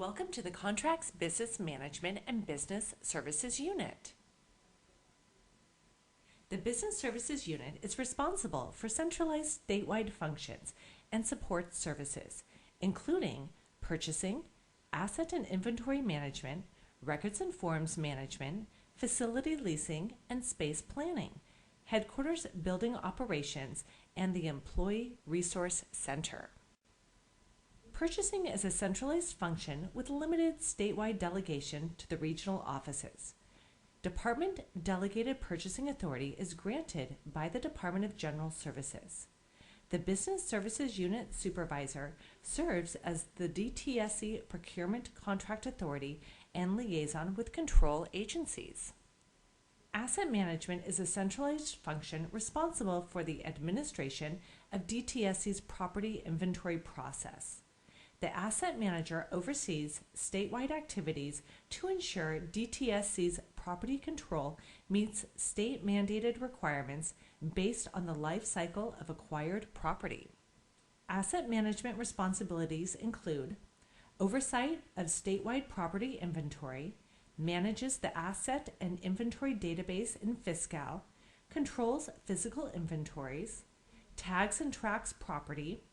Welcome to the Contracts Business Management and Business Services Unit. The Business Services Unit is responsible for centralized statewide functions and support services, including purchasing, asset and inventory management, records and forms management, facility leasing, and space planning, headquarters building operations, and the Employee Resource Center. Purchasing is a centralized function with limited statewide delegation to the regional offices. Department delegated purchasing authority is granted by the Department of General Services. The Business Services Unit Supervisor serves as the DTSC Procurement Contract Authority and liaison with control agencies. Asset management is a centralized function responsible for the administration of DTSC's property inventory process. The asset manager oversees statewide activities to ensure DTSC's property control meets state-mandated requirements based on the life cycle of acquired property. Asset management responsibilities include oversight of statewide property inventory, manages the asset and inventory database in Fiscal, controls physical inventories, tags and tracks property,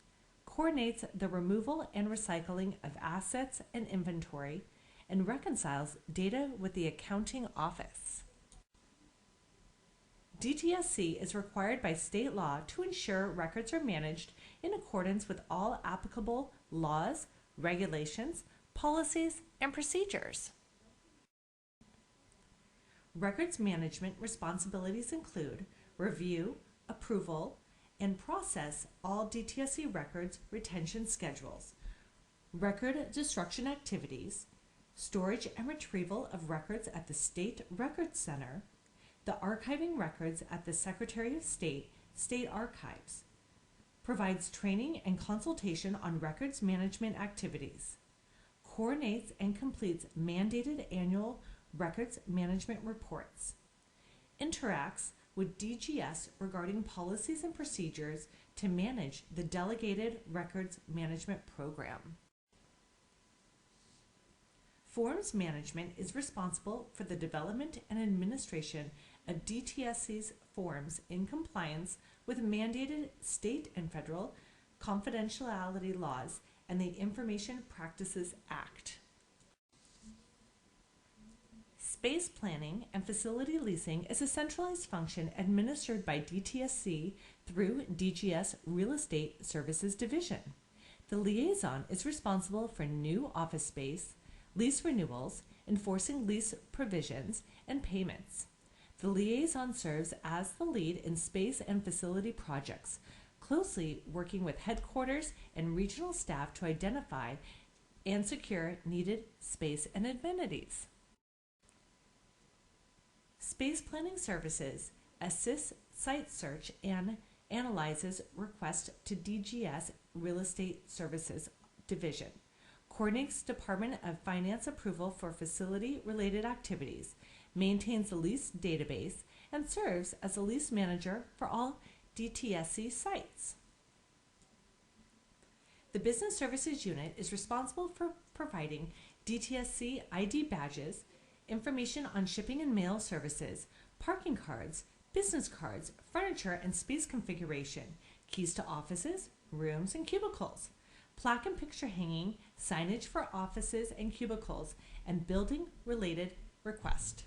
coordinates the removal and recycling of assets and inventory, and reconciles data with the accounting office. DTSC is required by state law to ensure records are managed in accordance with all applicable laws, regulations, policies, and procedures. Records management responsibilities include review, approval, and process all DTSC records retention schedules, record destruction activities, storage and retrieval of records at the State Records Center, the archiving records at the Secretary of State, State Archives, provides training and consultation on records management activities, coordinates and completes mandated annual records management reports, interacts with DGS regarding policies and procedures to manage the Delegated Records Management Program. Forms management is responsible for the development and administration of DTSC's forms in compliance with mandated state and federal confidentiality laws and the Information Practices Act. Space planning and facility leasing is a centralized function administered by DTSC through DGS Real Estate Services Division. The liaison is responsible for new office space, lease renewals, enforcing lease provisions, and payments. The liaison serves as the lead in space and facility projects, closely working with headquarters and regional staff to identify and secure needed space and amenities. Space Planning Services assists site search and analyzes requests to DGS Real Estate Services Division, coordinates Department of Finance approval for facility-related activities, maintains the lease database, and serves as a lease manager for all DTSC sites. The Business Services Unit is responsible for providing DTSC ID badges, information on shipping and mail services, parking cards, business cards, furniture and space configuration, keys to offices, rooms, and cubicles, plaque and picture hanging, signage for offices and cubicles, and building-related requests.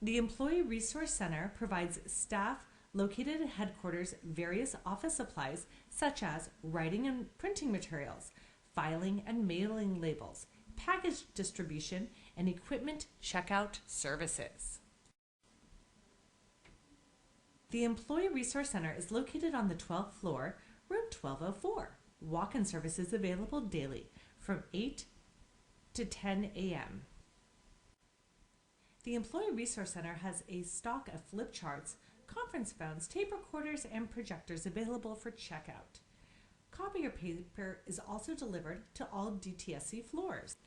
The Employee Resource Center provides staff located at headquarters various office supplies such as writing and printing materials, filing and mailing labels, package distribution, and equipment checkout services. The Employee Resource Center is located on the 12th floor, room 1204. Walk-in services available daily from 8 to 10 a.m. The Employee Resource Center has a stock of flip charts, conference phones, tape recorders, and projectors available for checkout. Copier paper is also delivered to all DTSC floors.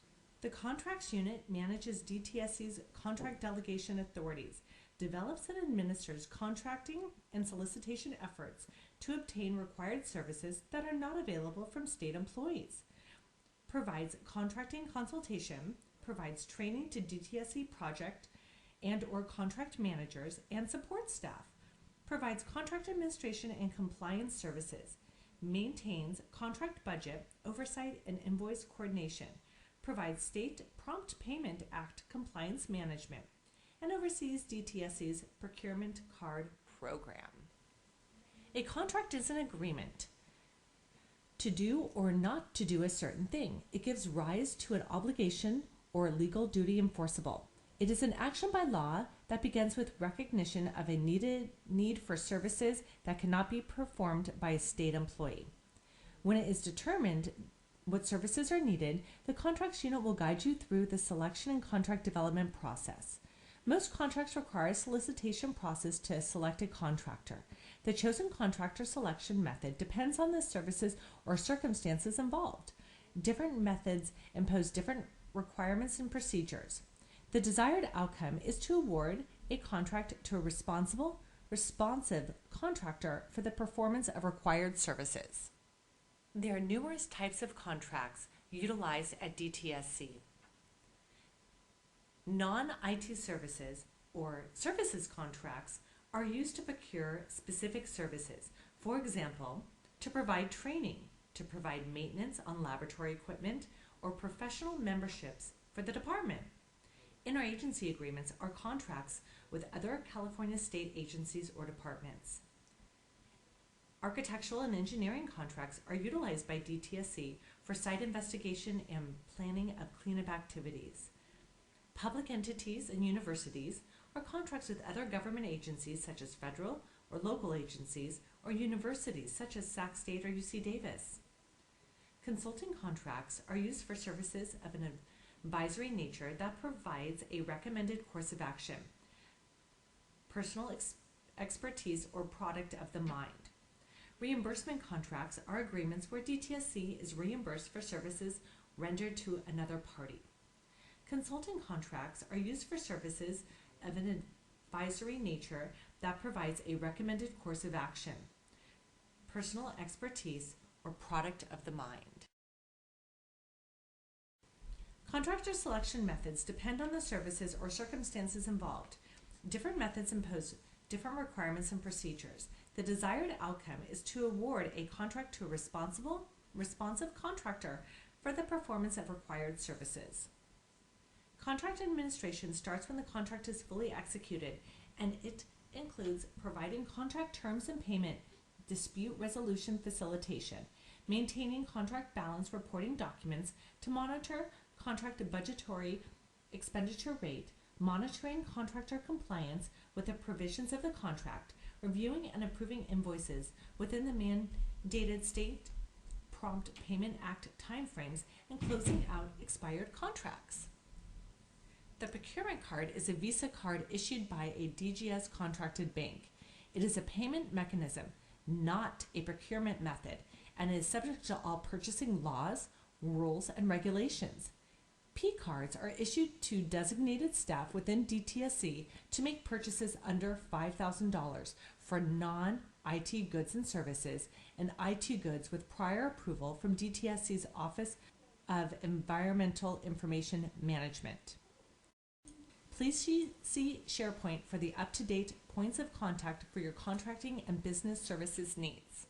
The Contracts Unit manages DTSC's contract delegation authorities, develops and administers contracting and solicitation efforts to obtain required services that are not available from state employees, provides contracting consultation, provides training to DTSC project and or contract managers and support staff, provides contract administration and compliance services, maintains contract budget, oversight, and invoice coordination, provides State Prompt Payment Act compliance management, and oversees DTSC's Procurement Card program. A contract is an agreement to do or not to do a certain thing. It gives rise to an obligation or a legal duty enforceable. It is an action by law that begins with recognition of a need for services that cannot be performed by a state employee. When it is determined what services are needed, the contracts unit will guide you through the selection and contract development process. Most contracts require a solicitation process to select a contractor. The chosen contractor selection method depends on the services or circumstances involved. Different methods impose different requirements and procedures. The desired outcome is to award a contract to a responsive contractor for the performance of required services. There are numerous types of contracts utilized at DTSC. Non-IT services or services contracts are used to procure specific services. For example, to provide training, to provide maintenance on laboratory equipment, or professional memberships for the department. Interagency agreements are contracts with other California state agencies or departments. Architectural and engineering contracts are utilized by DTSC for site investigation and planning of cleanup activities. Public entities and universities are contracts with other government agencies such as federal or local agencies or universities such as Sac State or UC Davis. Consulting contracts are used for services of an advisory nature that provides a recommended course of action, personal expertise, or product of the mind. Reimbursement contracts are agreements where DTSC is reimbursed for services rendered to another party. Consulting contracts are used for services of an advisory nature that provides a recommended course of action, personal expertise, or product of the mind. Contractor selection methods depend on the services or circumstances involved. Different methods impose different requirements and procedures. The desired outcome is to award a contract to a responsive contractor for the performance of required services. Contract administration starts when the contract is fully executed, and it includes providing contract terms and payment, dispute resolution facilitation, maintaining contract balance reporting documents to monitor contract budgetary expenditure rate, monitoring contractor compliance with the provisions of the contract, reviewing and approving invoices within the mandated State Prompt Payment Act timeframes, and closing out expired contracts. The Procurement Card is a Visa card issued by a DGS contracted bank. It is a payment mechanism, not a procurement method, and is subject to all purchasing laws, rules, and regulations. P cards are issued to designated staff within DTSC to make purchases under $5,000 for non-IT goods and services and IT goods with prior approval from DTSC's Office of Environmental Information Management. Please see SharePoint for the up-to-date points of contact for your contracting and business services needs.